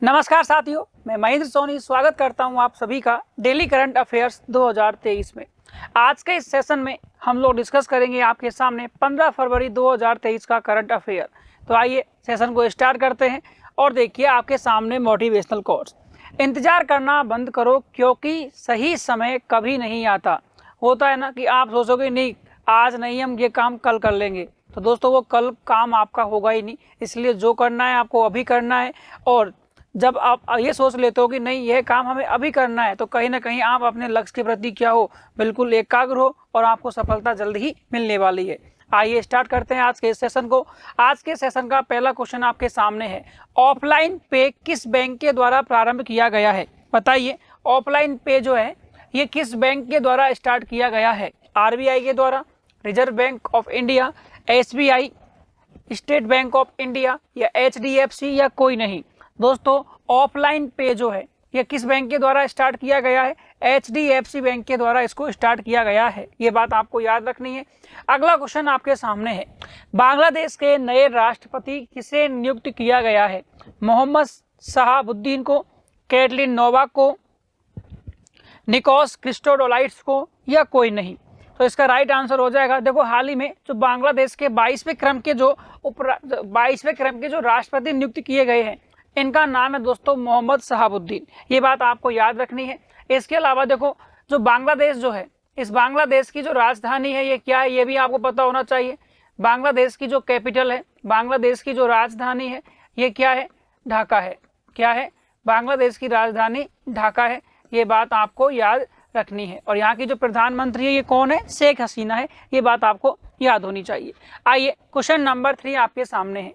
नमस्कार साथियों, मैं महेंद्र सोनी स्वागत करता हूं आप सभी का डेली करंट अफेयर्स 2023 में। आज के इस सेशन में हम लोग डिस्कस करेंगे आपके सामने 15 फरवरी 2023 का करंट अफेयर। तो आइए सेशन को स्टार्ट करते हैं और देखिए आपके सामने मोटिवेशनल कोट्स। इंतजार करना बंद करो क्योंकि सही समय कभी नहीं आता। होता है ना कि आप सोचोगे नहीं आज नहीं, हम ये काम कल कर लेंगे, तो दोस्तों वो कल काम आपका होगा ही नहीं। इसलिए जो करना है आपको अभी करना है। और जब आप ये सोच लेते हो कि नहीं यह काम हमें अभी करना है, तो कहीं ना कहीं आप अपने लक्ष्य के प्रति क्या हो, बिल्कुल एकाग्र हो और आपको सफलता जल्द ही मिलने वाली है। आइए स्टार्ट करते हैं आज के इस सेशन को। आज के सेशन का पहला क्वेश्चन आपके सामने है, ऑफलाइन पे किस बैंक के द्वारा प्रारंभ किया गया है? बताइए, ऑफलाइन पे जो है ये किस बैंक के द्वारा स्टार्ट किया गया है? आरबीआई के द्वारा, reserve bank of India, SBI, state bank of India या एचडीएफसी या कोई नहीं। दोस्तों ऑफलाइन पे जो है ये किस बैंक के द्वारा स्टार्ट किया गया है? एचडीएफसी बैंक के द्वारा इसको स्टार्ट किया गया है। ये बात आपको याद रखनी है। अगला क्वेश्चन आपके सामने है, बांग्लादेश के नए राष्ट्रपति किसे नियुक्त किया गया है? मोहम्मद शहाबुद्दीन को, कैटलिन नोवाक को, निकोस क्रिस्टोडोलाइट्स को या कोई नहीं? तो इसका राइट आंसर हो जाएगा, देखो हाल ही में जो बांग्लादेश के 22वें क्रम के जो राष्ट्रपति नियुक्त किए गए हैं, इनका नाम है दोस्तों मोहम्मद शहाबुद्दीन। ये बात आपको याद रखनी है। इसके अलावा देखो जो बांग्लादेश जो है, इस बांग्लादेश की जो राजधानी है ये क्या है, ये भी आपको पता होना चाहिए। बांग्लादेश की जो कैपिटल है, बांग्लादेश की जो राजधानी है ये क्या है? ढाका है। क्या है? बांग्लादेश की राजधानी ढाका है। ये बात आपको याद रखनी है। और यहाँ की जो प्रधानमंत्री है ये कौन है? शेख हसीना है। ये बात आपको याद होनी चाहिए। आइए क्वेश्चन नंबर 3 आपके सामने है,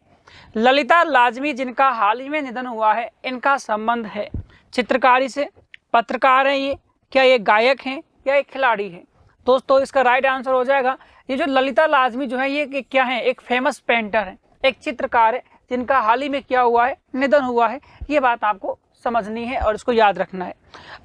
ललिता लाजमी जिनका हाल ही में निधन हुआ है, इनका संबंध है चित्रकारी से, पत्रकार हैं ये, क्या ये गायक हैं या एक खिलाड़ी है? दोस्तों इसका राइट आंसर हो जाएगा, ये जो ललिता लाजमी जो है ये क्या है? एक फेमस पेंटर है, एक चित्रकार है जिनका हाल ही में क्या हुआ है? निधन हुआ है। ये बात आपको समझनी है और इसको याद रखना है।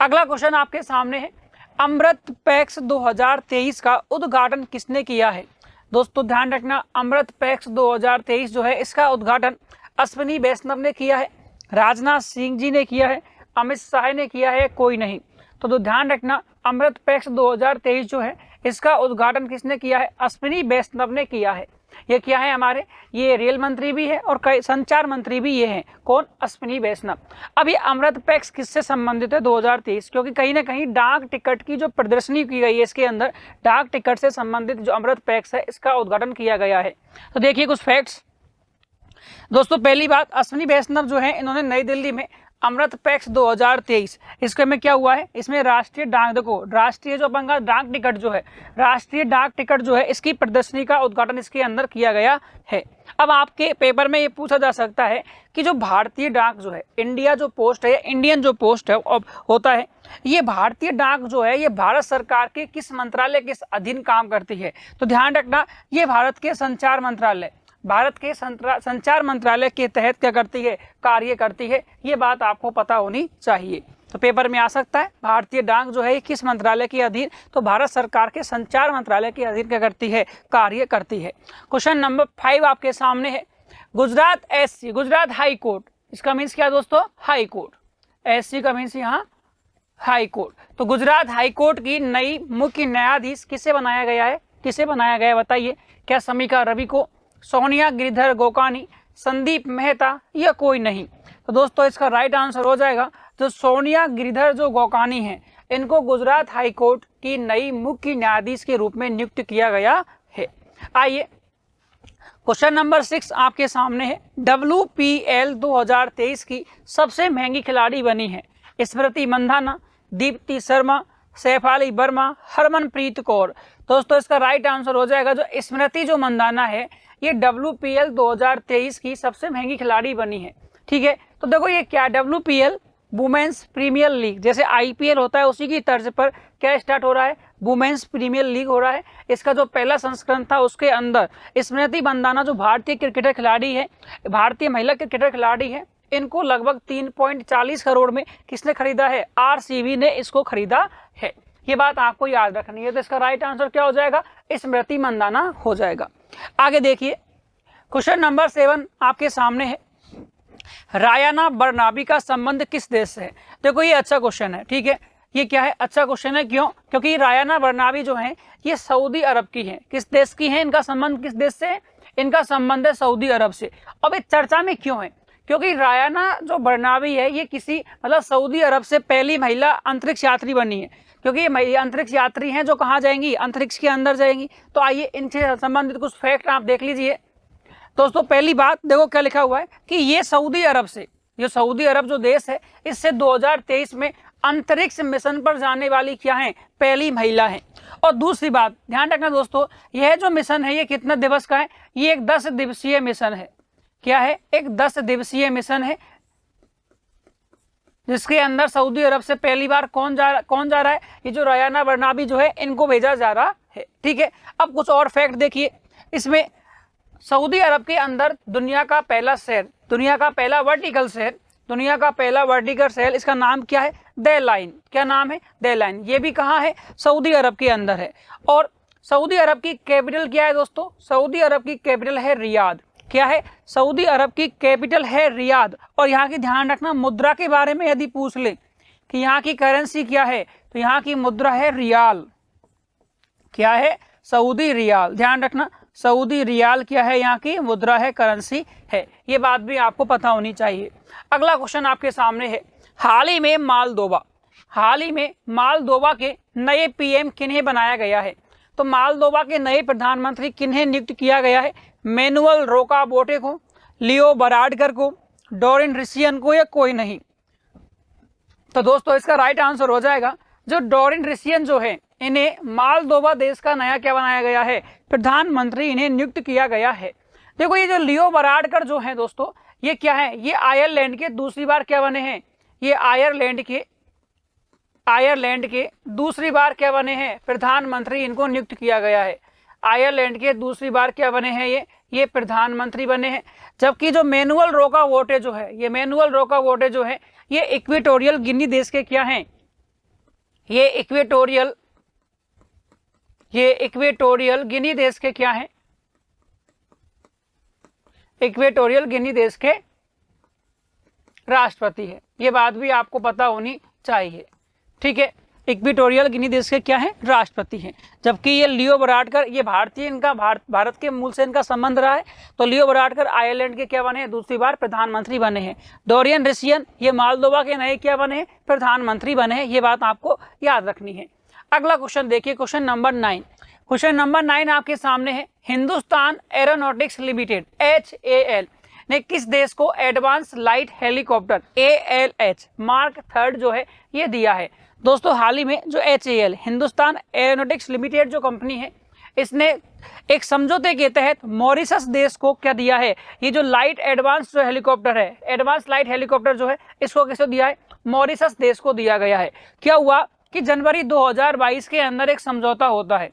अगला क्वेश्चन आपके सामने है, अमृत पैक्स 2023 का उद्घाटन किसने किया है? दोस्तों ध्यान रखना, अमृत पैक्स 2023 जो है इसका उद्घाटन अश्विनी वैष्णव ने किया है, राजनाथ सिंह जी ने किया है, अमित शाह ने किया है, कोई नहीं। तो ध्यान रखना, अमृत पैक्स 2023 जो है इसका उद्घाटन किसने किया है? अश्विनी वैष्णव ने किया है। ये क्या है हमारे? ये रेल मंत्री भी है और कई संचार मंत्री भी ये हैं। कौन? अश्विनी वैष्णव। अब ये अमृत पैक्स किससे संबंधित है? 2023, क्योंकि कहीं ना कहीं डाक टिकट की जो प्रदर्शनी की गई है इसके अंदर डाक टिकट से संबंधित जो अमृत पैक्स है इसका उद्घाटन किया गया है। तो देखिए कुछ फैक्ट्स। दोस्तों पहली बात, अश्विनी वैष्णव जो है इन्होंने नई दिल्ली में अमृत पैक्स 2023 इसके में क्या हुआ है, इसमें राष्ट्रीय डाक, देखो राष्ट्रीय जो अपन का डाक टिकट जो है, राष्ट्रीय डाक टिकट जो है इसकी प्रदर्शनी का उद्घाटन इसके अंदर किया गया है। अब आपके पेपर में ये पूछा जा सकता है कि जो भारतीय डाक जो है, इंडिया जो पोस्ट है, इंडियन जो पोस्ट है होता है, ये भारतीय डाक जो है ये भारत सरकार के किस मंत्रालय के अधीन काम करती है? तो ध्यान रखना, ये भारत के संचार मंत्रालय, भारत के संचार मंत्रालय के तहत क्या करती है? कार्य करती है। ये बात आपको पता होनी चाहिए। तो पेपर में आ सकता है भारतीय डाक जो है किस मंत्रालय के अधीन? तो भारत सरकार के संचार मंत्रालय के अधीन क्या करती है? कार्य करती है। क्वेश्चन नंबर 5 आपके सामने है, Gujarat SC, Gujarat high court, इसका मीन्स क्या दोस्तों? High court. एससी का मीन्स यहाँ हाई कोर्ट। तो गुजरात हाई कोर्ट की नई मुख्य न्यायाधीश किसे बनाया गया है? किसे बनाया गया है बताइए? क्या समीका रवि को, सोनिया गिरिधर गोकानी, संदीप मेहता या कोई नहीं? तो दोस्तों इसका राइट आंसर हो जाएगा जो सोनिया गिरिधर जो गोकानी हैं, इनको गुजरात हाई कोर्ट की नई मुख्य न्यायाधीश के रूप में नियुक्त किया गया है। आइए क्वेश्चन नंबर 6 आपके सामने है, WPL 2023 की सबसे महंगी खिलाड़ी बनी है स्मृति मंधाना, दीप्ति शर्मा, सैफाली वर्मा, हरमनप्रीत कौर? दोस्तों इसका राइट आंसर हो जाएगा जो स्मृति जो मंधाना है ये WPL 2023 की सबसे महंगी खिलाड़ी बनी है। ठीक है, तो देखो ये क्या, WPL वुमेन्स प्रीमियर लीग, जैसे IPL होता है उसी की तर्ज पर क्या स्टार्ट हो रहा है? वुमेन्स प्रीमियर लीग हो रहा है। इसका जो पहला संस्करण था उसके अंदर स्मृति मंधाना जो भारतीय क्रिकेटर खिलाड़ी है, भारतीय महिला क्रिकेटर खिलाड़ी है, इनको लगभग 3.40 करोड़ में किसने खरीदा है? RCB ने इसको खरीदा है। ये बात आपको याद रखनी है। तो इसका राइट आंसर क्या हो जाएगा? स्मृति मंधाना हो जाएगा। आगे देखिए क्वेश्चन नंबर 7 आपके सामने है, रायाना बरनाबी का संबंध किस देश से है? देखो ये अच्छा क्वेश्चन है, ठीक है, ये क्या है, अच्छा क्वेश्चन है। क्यों? क्योंकि रायाना बरनाबी जो है ये सऊदी अरब की है। किस देश की है? इनका संबंध किस देश से है? इनका संबंध है सऊदी अरब से। अब ये चर्चा में क्यों है? क्योंकि रायाना जो बरनाबी है ये किसी मतलब सऊदी अरब से पहली महिला अंतरिक्ष यात्री बनी है। क्योंकि ये अंतरिक्ष यात्री हैं जो कहाँ जाएंगी? अंतरिक्ष के अंदर जाएंगी। तो आइए इनसे संबंधित कुछ फैक्ट आप देख लीजिए दोस्तों। पहली बात देखो क्या लिखा हुआ है कि ये सऊदी अरब से, ये सऊदी अरब जो देश है इससे 2023 में अंतरिक्ष मिशन पर जाने वाली क्या है? पहली महिला है। और दूसरी बात ध्यान रखना दोस्तों, यह जो मिशन है ये कितना दिवस का है? ये एक 10 दिवसीय मिशन है। क्या है? एक 10 दिवसीय मिशन है, जिसके अंदर सऊदी अरब से पहली बार कौन जा रहा है? ये जो रायाना बरनाबी जो है इनको भेजा जा रहा है, ठीक है। अब कुछ और फैक्ट देखिए इसमें। सऊदी अरब के अंदर दुनिया का पहला शहर, दुनिया का पहला वर्टिकल शहर, दुनिया का पहला वर्टिकल शहर, इसका नाम क्या है? The line. क्या नाम है? The line. ये भी कहाँ है? सऊदी अरब के अंदर है। और सऊदी अरब की कैपिटल क्या है दोस्तों? सऊदी अरब की कैपिटल है रियाद। क्या है? सऊदी अरब की कैपिटल है रियाद। और यहाँ की ध्यान रखना मुद्रा के बारे में यदि पूछ ले कि यहाँ की करेंसी क्या है, तो यहाँ की मुद्रा है रियाल। क्या है? Saudi riyal. ध्यान रखना सऊदी रियाल क्या है? यहाँ की मुद्रा है, करेंसी है। ये बात भी आपको पता होनी चाहिए। अगला क्वेश्चन आपके सामने है, हाल ही में मालदोवा के नए पीएम किन्हें बनाया गया है? तो मालदोवा के नए प्रधानमंत्री किन्हें नियुक्त किया गया है? मैनुअल रोकाबोटे को, लियो बराडकर को, डोरिन रिसियन को, या कोई नहीं? तो दोस्तों इसका राइट आंसर हो जाएगा जो डोरिन रिसियन जो है, इन्हें मालदोवा देश का नया क्या बनाया गया है? प्रधानमंत्री इन्हें नियुक्त किया गया है। देखो ये जो लियो बराडकर जो है दोस्तों, ये क्या है? ये आयरलैंड के दूसरी बार क्या बने हैं? ये आयरलैंड के दूसरी बार क्या बने हैं? प्रधानमंत्री इनको नियुक्त किया गया है। आयरलैंड के दूसरी बार क्या बने हैं? ये प्रधानमंत्री बने हैं। जबकि जो मैनुअल रोकावोटे जो है, ये मैनुअल रोकावोटे जो है ये इक्वेटोरियल गिनी देश के क्या हैं? ये इक्वेटोरियल गिनी देश के क्या हैं? इक्वेटोरियल गिनी देश के राष्ट्रपति है। ये बात भी आपको पता होनी चाहिए, ठीक है। इक्वेटोरियल गिनी देश के क्या है? राष्ट्रपति हैं। जबकि ये लियो बराडकर ये भारतीय, इनका भारत के मूल से इनका संबंध रहा है। तो लियो बराडकर आयरलैंड के क्या बने हैं? दूसरी बार प्रधानमंत्री बने हैं। डोरियन रिसियन ये मालदोवा के नए क्या बने हैं? प्रधानमंत्री बने हैं। ये बात आपको याद रखनी है। अगला क्वेश्चन देखिए, क्वेश्चन नंबर 9। क्वेश्चन नंबर 9 आपके सामने है, हिंदुस्तान एरोनॉटिक्स लिमिटेड HAL ने किस देश को advance light helicopter ALH mark 3 जो है ये दिया है? दोस्तों हाल ही में जो HAL हिंदुस्तान एरोनॉटिक्स लिमिटेड जो कंपनी है, इसने एक समझौते के तहत मॉरिशस देश को क्या दिया है? ये जो लाइट एडवांस जो हेलीकॉप्टर है, एडवांस लाइट हेलीकॉप्टर जो है, इसको किसको दिया है? मॉरिशस देश को दिया गया है। क्या हुआ कि जनवरी 2022 के अंदर एक समझौता होता है।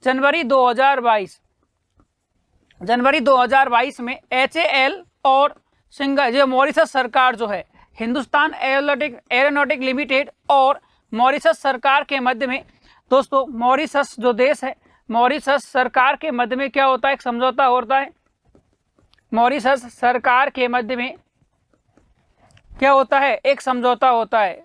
जनवरी 2022 में HAL और जो मॉरिशस सरकार जो है, हिंदुस्तान एरोनॉटिक लिमिटेड और मॉरिशस सरकार के मध्य में दोस्तों, मॉरिशस जो देश है, मॉरिशस सरकार के मध्य में क्या होता है? एक समझौता होता है। मॉरिशस सरकार के मध्य में क्या होता है? एक समझौता होता है।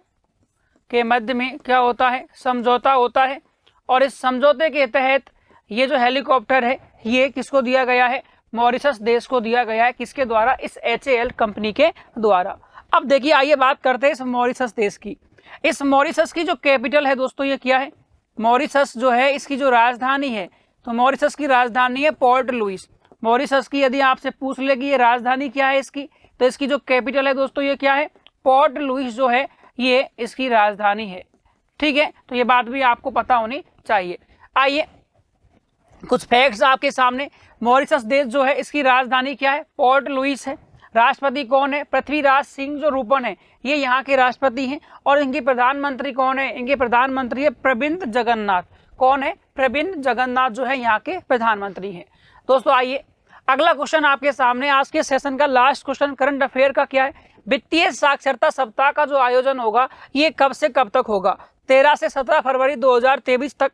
के मध्य में क्या होता है? समझौता होता है। और इस समझौते के तहत ये जो हेलीकॉप्टर है ये किसको दिया गया है? मॉरिशस देश को दिया गया है। किसके द्वारा? इस HAL कंपनी के द्वारा। अब देखिए आइए बात करते हैं इस मॉरिशस देश की। इस मॉरिशस की जो कैपिटल है दोस्तों ये क्या है? मॉरिशस जो है इसकी जो राजधानी है, तो मॉरिशस की राजधानी है पोर्ट लुइस। मॉरिशस की यदि आपसे पूछ ले कि ये राजधानी क्या है इसकी, तो इसकी जो कैपिटल है दोस्तों ये क्या है? पोर्ट लुइस जो है ये इसकी राजधानी है, ठीक है। तो ये बात भी आपको पता होनी चाहिए। आइए कुछ फैक्ट्स आपके सामने। मॉरिशस देश जो है इसकी राजधानी क्या है? पोर्ट लुइस है। राष्ट्रपति कौन है? पृथ्वीराज सिंह जो रूपन है ये यहाँ के राष्ट्रपति हैं। और इनके प्रधानमंत्री कौन है? इनके प्रधानमंत्री है प्रविंद जगन्नाथ। कौन है? प्रविंद जगन्नाथ जो है यहाँ के प्रधानमंत्री हैं। दोस्तों आइए अगला क्वेश्चन आपके सामने, आज के सेशन का लास्ट क्वेश्चन करंट अफेयर का क्या है? वित्तीय साक्षरता सप्ताह का जो आयोजन होगा ये कब से कब तक होगा? 13 से 17 फरवरी 2023 तक,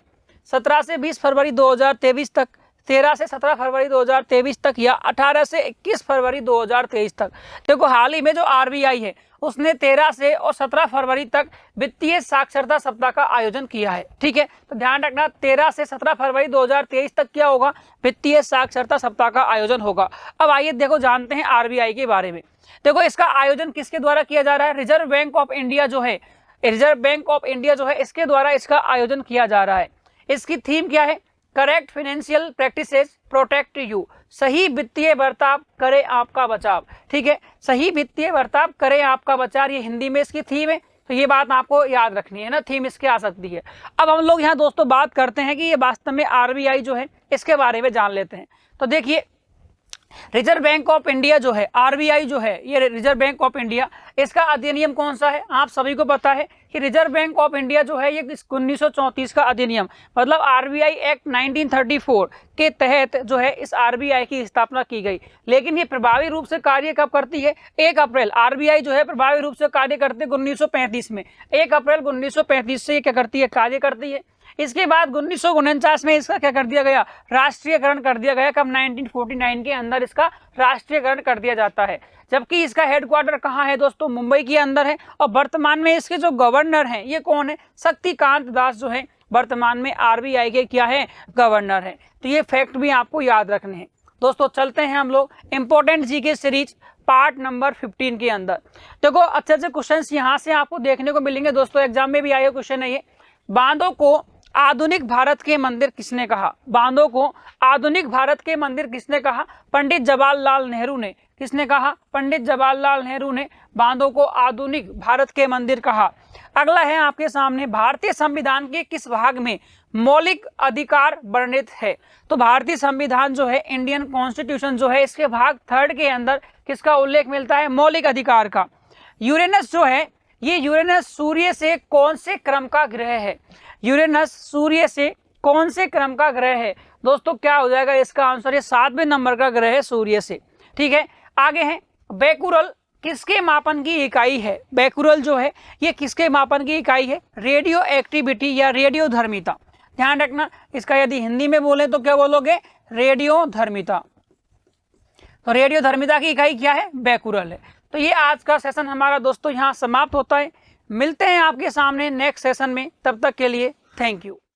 17 से 20 फरवरी 2023 तक, 13 से 17 फरवरी 2023 तक या 18 से 21 फरवरी 2023 तक। देखो हाल ही में जो आरबीआई है उसने 13 से और 17 फरवरी तक वित्तीय साक्षरता सप्ताह का आयोजन किया है। ठीक है, तो ध्यान रखना 13 से 17 फरवरी 2023 तक क्या होगा, वित्तीय साक्षरता सप्ताह का आयोजन होगा। अब आइए देखो जानते हैं आरबीआई के बारे में। देखो इसका आयोजन किसके द्वारा किया जा रहा है, रिजर्व बैंक ऑफ इंडिया जो है, रिजर्व बैंक ऑफ इंडिया जो है इसके द्वारा इसका आयोजन किया जा रहा है। इसकी थीम क्या है, correct financial practices protect you, सही वित्तीय बर्ताव करे आपका बचाव। ठीक है, सही वित्तीय बर्ताव करे आपका बचाव, ये हिंदी में इसकी थीम है, तो ये बात आपको याद रखनी है ना, थीम इसके आ सकती है। अब हम लोग यहाँ दोस्तों बात करते हैं कि ये वास्तव में आरबीआई जो है इसके बारे में जान लेते हैं। तो देखिए रिजर्व बैंक ऑफ इंडिया जो है, आरबीआई जो है, ये रिजर्व बैंक ऑफ इंडिया, इसका अधिनियम कौन सा है, आप सभी को पता है कि रिजर्व बैंक ऑफ इंडिया जो है ये 1934 का अधिनियम, मतलब आरबीआई एक्ट 1934 के तहत जो है इस आरबीआई की स्थापना की गई। लेकिन ये प्रभावी रूप से कार्य कब करती है, 1 अप्रैल, आरबीआई जो है प्रभावी रूप से कार्य करती है 1935 में, 1 अप्रैल 1935 से ये क्या करती है, कार्य करती है। इसके बाद 1949 में इसका क्या कर दिया गया, राष्ट्रीयकरण कर दिया गया। कब, 1949 के अंदर इसका राष्ट्रीयकरण कर दिया जाता है। जबकि इसका हेडक्वार्टर कहाँ है दोस्तों, मुंबई के अंदर है। और वर्तमान में इसके जो गवर्नर हैं ये कौन है, शक्तिकांत दास जो है वर्तमान में आरबीआई के क्या है, गवर्नर है। तो ये फैक्ट भी आपको याद रखने हैं। दोस्तों चलते हैं हम लोग important GK series part number 15 के अंदर। देखो अच्छे क्वेश्चन यहाँ से आपको देखने को मिलेंगे दोस्तों, एग्जाम में भी आए क्वेश्चन है ये। बांधों को आधुनिक भारत के मंदिर किसने कहा, बांधों को आधुनिक भारत के मंदिर किसने कहा, पंडित जवाहरलाल नेहरू ने। किसने कहा, पंडित जवाहरलाल नेहरू ने बांधों को आधुनिक भारत के मंदिर कहा। अगला है आपके सामने, भारतीय संविधान के किस भाग में मौलिक अधिकार वर्णित है। तो भारतीय संविधान जो है, इंडियन कॉन्स्टिट्यूशन जो है, इसके भाग 3 के अंदर किसका उल्लेख मिलता है, मौलिक अधिकार का। यूरेनस जो है, ये यूरेनस सूर्य से कौन से क्रम का ग्रह है, यूरेनस सूर्य से कौन से क्रम का ग्रह है। दोस्तों क्या हो जाएगा इसका आंसर, ये 7वें नंबर का ग्रह है सूर्य से। ठीक है, आगे है बेकुरल किसके मापन की इकाई है, बेकुरल जो है ये किसके मापन की इकाई है, रेडियो एक्टिविटी या रेडियो धर्मिता। ध्यान रखना, इसका यदि हिंदी में बोले तो क्या बोलोगे, रेडियो धर्मिता। तो रेडियो धर्मिता की इकाई क्या है, बेकुरल है। तो ये आज का सेशन हमारा दोस्तों यहाँ समाप्त होता है। मिलते हैं आपके सामने नेक्स्ट सेशन में, तब तक के लिए थैंक यू।